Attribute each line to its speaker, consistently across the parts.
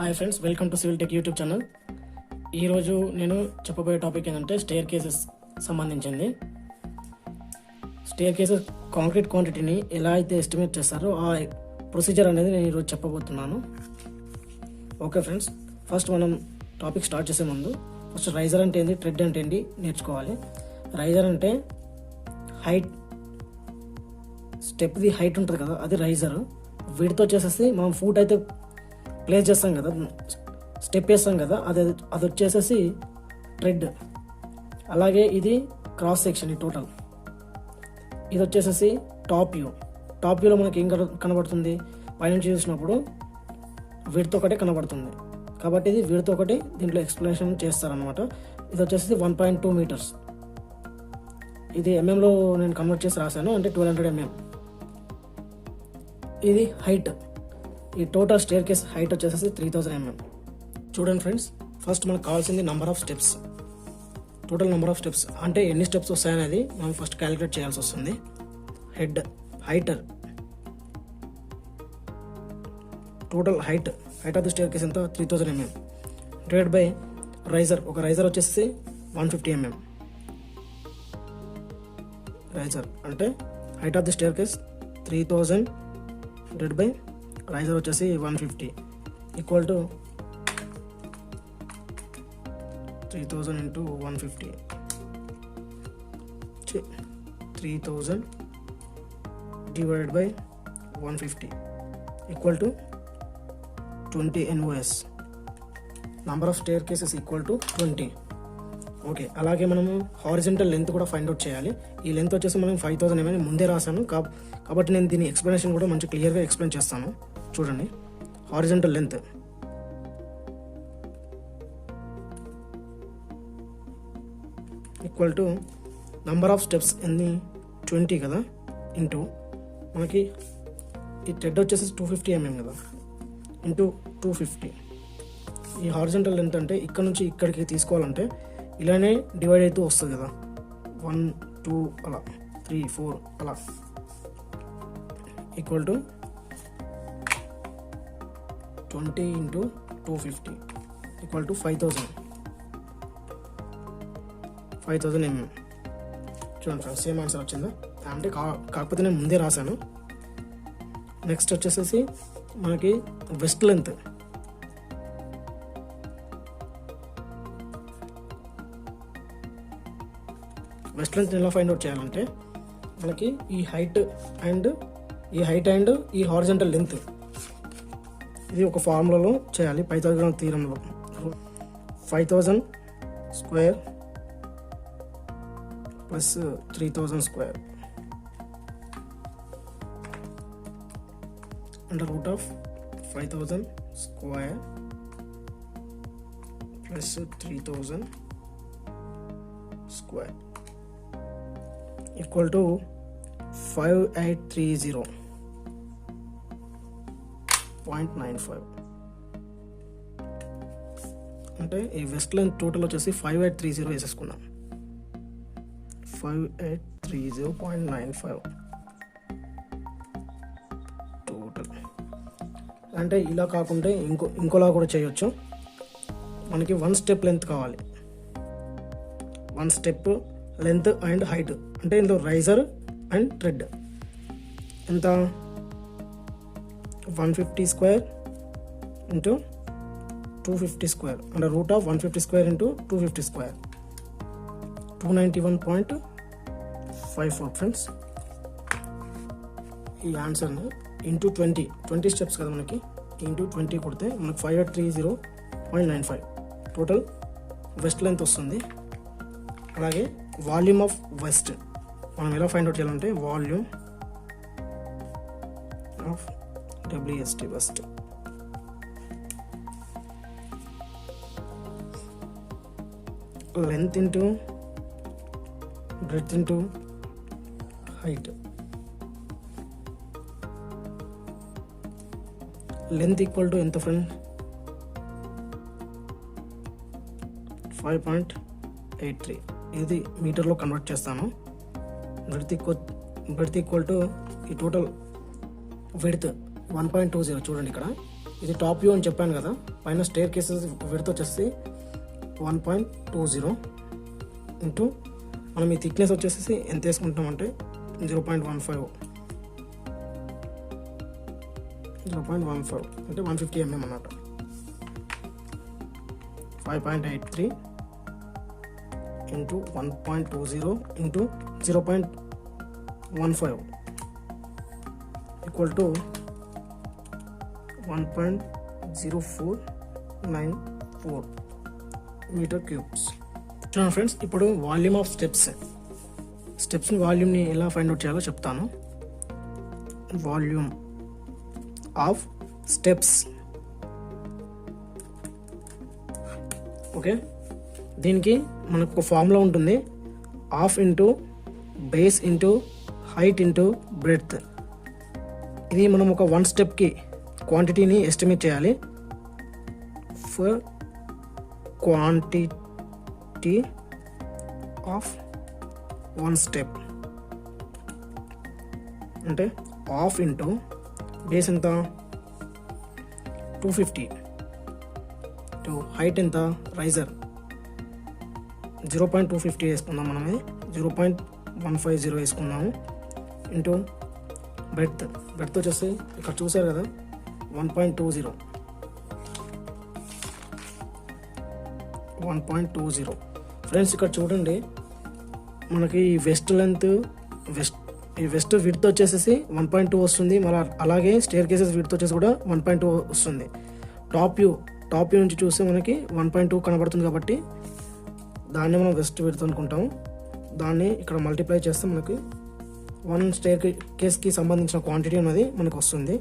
Speaker 1: Hi friends, welcome to civil tech YouTube channel. ఈరోజు నేను చెప్పబోయే టాపిక్ ఏంటంటే స్టేర్ కేసెస్ సంబంధించింది. స్టేర్ కేసెస్ కాంక్రీట్ క్వాంటిటీని ఎలా అయితే ఎస్టిమేట్ చేస్తారో ఆ ప్రొసీజర్ అనేది నేను ఈరోజు చెప్పబోతున్నాను. ఓకే ఫ్రెండ్స్, ఫస్ట్ మనం టాపిక్ స్టార్ట్ చేసే ముందు ఫస్ట్ రైజర్ అంటే ఏంటి, ట్రెడ్ అంటే ఏంటి నేర్చుకోవాలి. రైజర్ అంటే హైట్, స్టెప్ది హైట్ ఉంటుంది కదా, అది రైజర్. వీటితో వచ్చేసేసి మనం ఫుట్ అయితే ప్లేస్ చేస్తాం కదా, స్టెప్ వేస్తాం కదా, అది వచ్చేసేసి ట్రెడ్. అలాగే ఇది క్రాస్ సెక్షన్, ఈ టోటల్. ఇది వచ్చేసేసి టాప్ వ్యూ. టాప్ వ్యూలో మనకి ఏం కనబడుతుంది, పైనుంచి చూసినప్పుడు వీటితో ఒకటే కనబడుతుంది కాబట్టి ఇది వీటితో ఒకటి దీంట్లో ఎక్స్ప్లెనేషన్ చేస్తారనమాట. ఇది వచ్చేసి 1.2 మీటర్స్. ఇది ఎంఎంలో నేను కన్వర్ట్ చేసి రాశాను, అంటే 1200 mm. ఇది హైట్. ఈ టోటల్ స్టేర్ కేస్ హైట్ వచ్చేసి 3000 mm. చూడండి ఫ్రెండ్స్, ఫస్ట్ మనకు కావాల్సింది number of steps. Total number of steps అంటే ఎన్ని స్టెప్స్ వస్తాయనేది మనం ఫస్ట్ క్యాలిక్యులేట్ చేయాల్సి వస్తుంది. Height total height of the staircase ఎంత, 3000 mm. Divide by riser. ఒక రైజర్ వచ్చేసి 150 mm. రైజర్ అంటే height of the staircase 3000 divide by riser వచ్చేసి 150 equal to 3000 into 150. 3000 divided by 150 equal to 20 NOS. Number of staircases equal to 20. Okay, అలాగే మనము horizontal length కూడా find out చేయాలి. ఈ length వచ్చేసి మనం 5000 mm ముందే రాశాను కాబట్టి నేను దీని ఎక్స్ప్లెనేషన్ కూడా మంచి క్లియర్గా ఎక్స్ప్లెయిన్ చేస్తాను. చూడండి, horizontal length equal to number of steps ఎన్ని, 20 కదా, ఇంటూ మనకి ఈ థ్రెడ్ వచ్చేసి 250 mm కదా, ఇంటూ 250. ఈ హారిజంటల్ లెంత్ అంటే ఇక్కడ నుంచి ఇక్కడికి తీసుకోవాలంటే ఇలానే డివైడ్ అవుతూ వస్తుంది కదా, 1 2 అలా 3 4 అలా, equal to 20 into 250 equal to 5000 mm. చూడండి ఫ్రెండ్స్, సేమ్ ఆన్సర్ వచ్చిందా అంటే కాకపోతే నేను ముందే రాశాను. నెక్స్ట్ వచ్చేసేసి మనకి వెస్ట్ లెంత్. వెస్ట్ లెంత్ ఎలా ఫైండ్ అవుట్ చేయాలంటే మనకి ఈ హైట్ అండ్ ఈ హారిజంటల్ లెంత్ ఇది ఒక ఫార్ములాలో చేయాలి. పైథాగరస్ థీరంలో 5000 square plus 3000 square under root of 5000 square plus 3000 square equal to 5830.95. అంటే ఈ వెస్ట్ లైన్ టోటల్ వచ్చేసి 5830 వేసేసుకున్నాం. 5830.95 టోటల్. అంటే ఇలా కాకుండా ఇంకోలా కూడా చేయొచ్చు. మనకి 1 స్టెప్ లెంత్ కావాలి, 1 స్టెప్ లెంత్ అండ్ హైట్. అంటే ఇందులో రైజర్ అండ్ థ్రెడ్ ఎంత, 150 square into 250 square under root of 150 square into 250 square 291.54 friends. ఈ ఆన్సర్ని ఇంటూ 20 స్టెప్స్ కదా మనకి, ఇంటూ 20 కొడితే మనకు 5830.95 టోటల్ వెస్ట్ లెంత్ వస్తుంది. అలాగే వాల్యూమ్ ఆఫ్ వెస్ట్ మనం ఎలా ఫైండ్ అవుట్ చేయాలంటే volume of WST west length into breadth into height. Length equal to ఎంత ఫ్రెండ్, 5.83. ఇది మీటర్లో కన్వర్ట్ చేస్తాను. బ్రెడ్త్ ఈక్వల్ టు ఈ టోటల్ విడ్త్ 1.20. చూడండి ఇక్కడ ఇది టాప్ వ్యూ అని చెప్పాను కదా, పైన స్టేర్ కేసెస్ విడ్త్ వచ్చేసి 1.20 ఇంటూ మనం ఈ థిక్నెస్ వచ్చేసి ఎంత వేసుకుంటామంటే 0.15 అంటే 150 mm అన్నమాట. 5.83 into 1.20 into 0.15 equal to 1.0494 metre cubes. చూడండి ఫ్రెండ్స్, ఇప్పుడు వాల్యూమ్ ఆఫ్ స్టెప్స్ వాల్యూమ్ని ఎలా ఫైండ్ అవుట్ చేయాలో చెప్తాను. Volume of steps. ఓకే, దీనికి మనకు ఒక ఫార్ములా ఉంటుంది. Half into base into height into breadth. ఇది మనం ఒక 1 స్టెప్కి క్వాంటిటీని ఎస్టిమేట్ చేయాలి. ఫర్ క్వాంటిటీ ఆఫ్ 1 స్టెప్ అంటే హాఫ్ ఇంటూ బేస్ ఎంత 250 టు హైట్ ఎంత రైజర్ 0.250 వేసుకుందాం. మనమే 0.150 వేసుకుందాము. ఇంటూ బ్రెడ్త్ వచ్చేసి ఇక్కడ చూసారు కదా 1.20 ఫ్రెండ్స్. ఇక్కడ చూడండి, మనకి ఈ వెస్ట్ విడ్త్ వచ్చేసి 1.2 వస్తుంది. మళ్ళీ అలాగే స్టేర్ కేసెస్ విడ్త్ వచ్చేసి కూడా 1.2 వస్తుంది. టాప్ వ్యూ నుంచి చూస్తే మనకి 1.2 కనబడుతుంది కాబట్టి దాన్ని మనం వెస్ట్ విడ్త్ అనుకుంటాము. దాన్ని ఇక్కడ మల్టిప్లై చేస్తే మనకి 1 స్టేర్ కేస్కి సంబంధించిన క్వాంటిటీ అనేది మనకు వస్తుంది.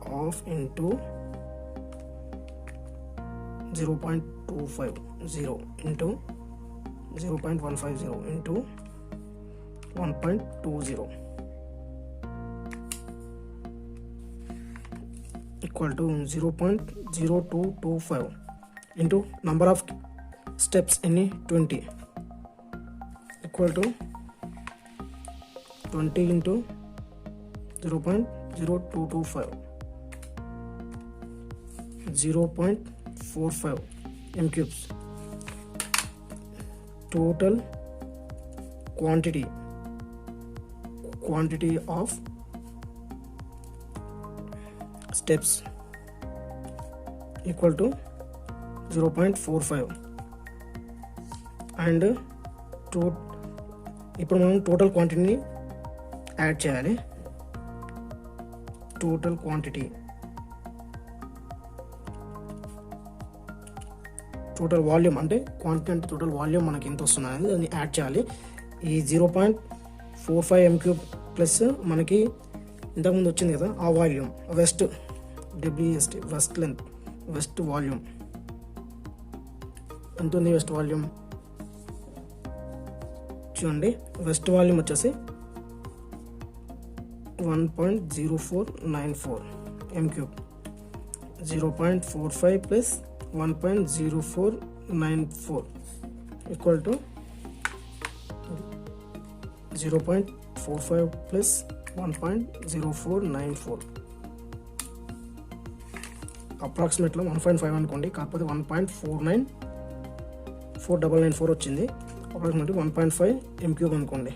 Speaker 1: Half into 0.250 into 0.150 into 1.20 equal to 0.0225 into number of steps ఎన్ని 20 equal to 20 into 0.0225 0.45 m cubes. Total quantity of steps equal to 0.45 and ఇప్పుడు మనం టోటల్ క్వాంటిటీని యాడ్ చేయాలి. టోటల్ క్వాంటిటీ టోటల్ వాల్యూమ్ అంటే క్వాంటిటీ అంటే టోటల్ వాల్యూమ్ మనకి ఎంత వస్తుంది అనేది దాన్ని యాడ్ చేయాలి. ఈ 0.45 m cube ప్లస్ మనకి ఇంతకుముందు వచ్చింది కదా ఆ వాల్యూమ్ వెస్ట్ వాల్యూమ్ ఎంత ఉంది. వెస్ట్ వాల్యూమ్ చూడండి, వెస్ట్ వాల్యూమ్ వచ్చేసి 1.0494 m cube. 0.45 plus 1.0494 equal to 0.45 plus 1.0494 అప్రాక్సిమేట్లో 1.5 అనుకోండి, కాకపోతే 1.494994 వచ్చింది. అప్రాక్సిమేట్లీ 1.5 m cube అనుకోండి.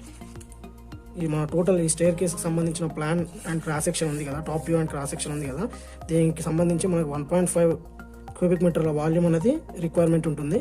Speaker 1: ఈ మన టోటల్ ఈ స్టేర్ కేస్కి సంబంధించిన ప్లాన్ అండ్ క్రాస్ సెక్షన్ ఉంది కదా, top view and cross section ఉంది కదా, దీనికి సంబంధించి మనకు 1.5 క్యూబిక్ మీటర్ల వాల్యూమ్ అనేది రిక్వైర్మెంట్ ఉంటుంది.